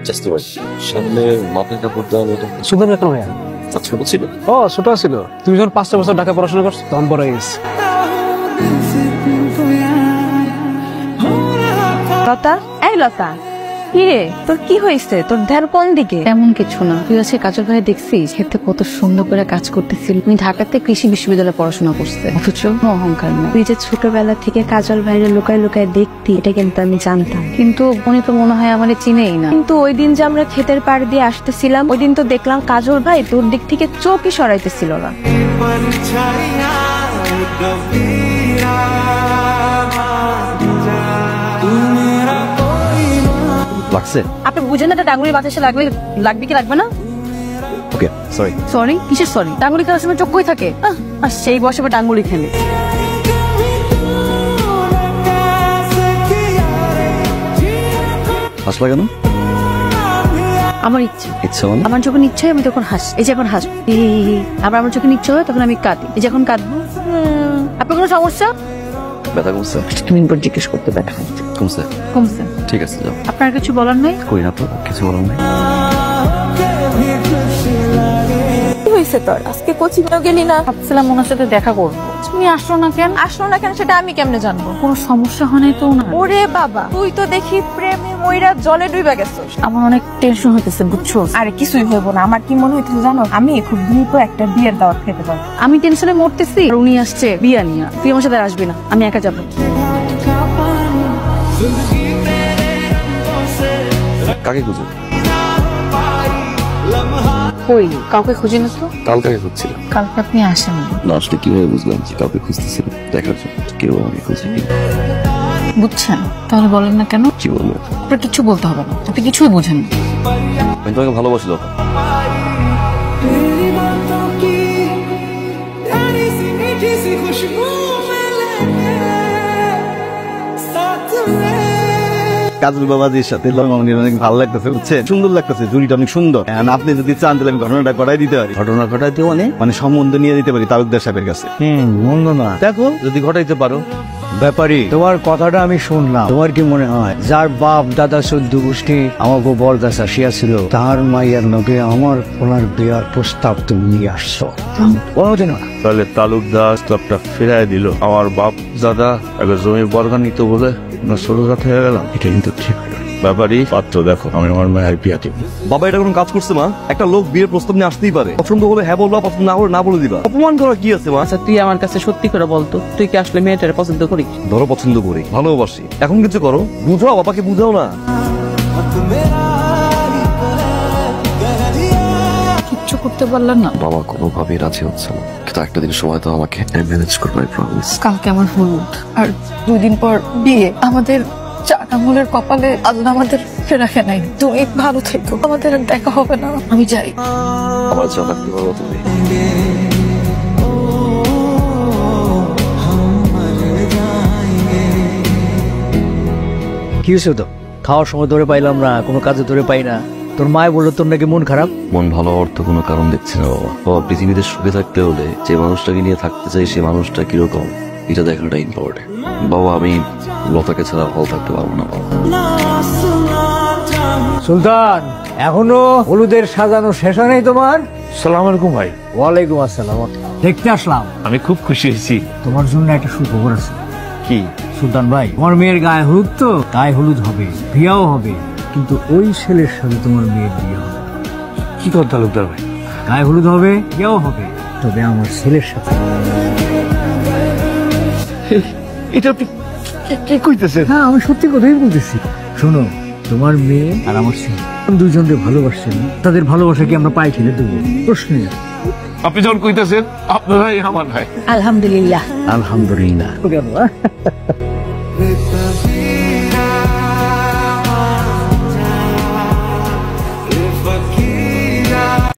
চেষ্টা করি সামনে মাথায় কাপড় দেওয়া মতো সুন্দর কেন ভাইয়া? ছোট ছিল। ও ছোট ছিল, তুমি যখন 5টা বছর ঢাকা পড়াশোনা করছো তখন বড় হয়ে গেছে। লতা, এই লতা, কি রে তোর কি হয়েছে? তোর ধ্যান কোন দিকে? তেমন কিছু না, তুই আছে কাজল ভাই দেখছিস খেতে কত সুন্দর করে কাজ করতেছিল। তুমি ঢাকাতে কৃষি বিশ্ববিদ্যালয়ে পড়াশোনা করছে, অথচ কোনো অহংকার নেই। তুই যে ছোটবেলা থেকে কাজল ভাইয়ের লুকায় লুকায় দেখতি, এটা কিন্তু আমি জানতাম। কিন্তু উনি তো মনে হয় আমার চিনেই না। কিন্তু ওই দিন যে আমরা ক্ষেতের পাড় দিয়ে আসতেছিলাম, ওই দিন তো দেখলাম কাজল ভাই তোর দিক থেকে চোখই সরাইতেছিল না। লাগছে? আপনি বুঝেন না এটা ডাঙ্গুলি বাতাসে লাগবে কি লাগবে না? ওকে সরি। সরি কিসের সরি? ডাঙ্গুলি খেলার সময় চোখ কই থাকে? আর সেই বয়সে ডাঙ্গুলি খেলে। হাসলা কেন? আমার ইচ্ছে, মানে? আমার যখন ইচ্ছে হয় আমি তখন হাসি। এই যে এখন হাসবো, আবার আমার যখন ইচ্ছে হয় তখন আমি কাঁদি। এই যে এখন কাঁদবো। আপনার কোনো সমস্যা? ব্যথা কমছে? তুমি পর জিজ্ঞেস করতে ব্যথা কমছে? কমছে। ঠিক আছে যাও। আপনার কিছু বলার নাই? কই না তো, কিছু বলার নাই। কি হয়েছে তোর? আজকে কোচিংও গেলি না? ভাবছিলাম ওনার সাথে দেখা করবো, তুমি আসলো না কেন? আসলো না কেন সেটা আমি কেমনে জানবো? কোনো সমস্যা হয় নাই তো না? ওরে বাবা, তুই তো দেখি প্রেমে মইরা জলে ডুবে গেছিস। আমার অনেক টেনশন হইতেছে বুঝছো। আরে কিছুই হইব না। আমার কি মনে হইতেছে জানো, আমি খুব দ্রুত একটা বিয়ের দাওয়াত খেতে পারবো। আমি টেনশনে মরতেছি আর উনি আসছে বিয়া নিয়ে। তুই আমার সাথে আসবি না, আমি একা যাবো। কাকে খুঁজে? কই কাউকে খুঁজি না তো। কাল কাকে খুঁজছিল? কালকে আপনি আসেন না আসলে কিভাবে বুঝলাম যে কাউকে খুঁজতেছিল? দেখার জন্য কেউ আমাকে খুঁজে কি? বুঝছেন? তাহলে বলেন না কেন? কি বলবো? আপনার কিছু বলতে হবে না, আপনি কিছুই বোঝেন না। আমি তোমাকে ভালোবাসি লতা। কাজল বাবাজির সাথে অনেক ভালো লাগতেছে, বুঝছেন? সুন্দর লাগতেছে, জুড়িটা অনেক সুন্দর। আপনি যদি চান তাহলে আমি ঘটনাটা ঘটাই দিতে পারি। ঘটনা ঘটাইতে মানে সম্বন্ধ নিয়ে দিতে পারি তালুকদার সাহেবের কাছে। মন্দ না, দেখো যদি ঘটাইতে পারো। ব্যাপারী, তোমার কথাটা আমি শুনলাম। তোমার কি মনে হয় যার বাপ দাদা 14 গোষ্ঠী আমাকে বরদাস আসিয়াছিল, তার মাইয়ার লগে আমার ওনার বিয়ার প্রস্তাব তুমি নিয়ে আসছো? কোনোদিন না। তাহলে তালুকদার ক্লাবটা ফিরাই দিল, আমার বাপ দাদা একবার জমি বর্গা নিত বলে ছোট কাঠ হয়ে গেলাম। এটা কিন্তু ঠিক ব্যাপারই। পাত্র দেখো, আমি আমার মায়ের বিয়া দিব। বাবা এটা কোনো কাজ করছে মা? একটা লোক বিয়ের প্রস্তাব নিয়ে আসতেই পারে, পছন্দ হলে হ্যাঁ বলবা, পছন্দ না হলে না বলে দিবা। অপমান করা কি আছে মা? আচ্ছা তুই আমার কাছে সত্যি করে বলতো, তুই কি আসলে মেয়েটারে পছন্দ করিস? ধরো পছন্দ করি, ভালোবাসি, এখন কিছু করো, বুঝাও, বাবাকে বুঝাও না। কিচ্ছু করতে পারলাম না। বাবা কোনোভাবেই রাজি হচ্ছে না, কিন্তু একটা দিন সময় তো আমাকে ম্যানেজ করবে, আই প্রমিস। কালকে আমার হলুদ, আর 2 দিন পর বিয়ে। আমাদের 4 আঙুলের কপালে আল্লাহ আমাদের রাখে নাই। তুমি ভালো থেকো, আমাদের আর দেখা হবে না। আমি যাই। আমার যা লাগতে পারো তুমি। কি হয়েছে তো? খাওয়ার সময় ধরে পাইলাম না, কোনো কাজে ধরে পাই না। তোর মায় বললো তোর নাকি মন খারাপ। মন ভালো হওয়ার তো কোনো কারণ দেখছি না বাবা। বাবা, পৃথিবীতে সুখে থাকতে হলে যে মানুষটাকে নিয়ে থাকতে চাই সে মানুষটা কিরকম এটা দেখাটা ইম্পর্টেন্ট। বাবা, আমি লতাকে ছাড়া ভালো থাকতে পারবো না বাবা। সুলতান, এখনো হলুদের সাজানো শেষ হয় নাই তোমার? সালাম আলাইকুম ভাই। ওয়ালাইকুম আসসালাম। দেখতে আসলাম, আমি খুব খুশি হয়েছি। তোমার জন্য একটা সুখবর আছে। কি? সুলতান ভাই, তোমার মেয়ের গায়ে হলুদ, তো গায়ে হলুদ হবে, বিয়াও হবে, কিন্তু ওই ছেলের সাথে তোমার মেয়ের বিয়ে হবে। কি কথা তালুকদার ভাই? গায়ে হলুদ হবে, বিয়াও হবে, তবে আমার ছেলের সাথে। এটা আপনি কি কইতেছেন? হ্যাঁ, আমি সত্যি কথাই বলতেছি। শোনো, তোমার মেয়ে আর আমার ছেলে দুজনকে ভালোবাসছেন, তাদের ভালোবাসা কি আমরা পাই ঠেলে দেবো? প্রশ্ন। আপনি যখন কইতেছেন আপনারাই আমার ভাই। আলহামদুলিল্লাহ। আলহামদুলিল্লাহ।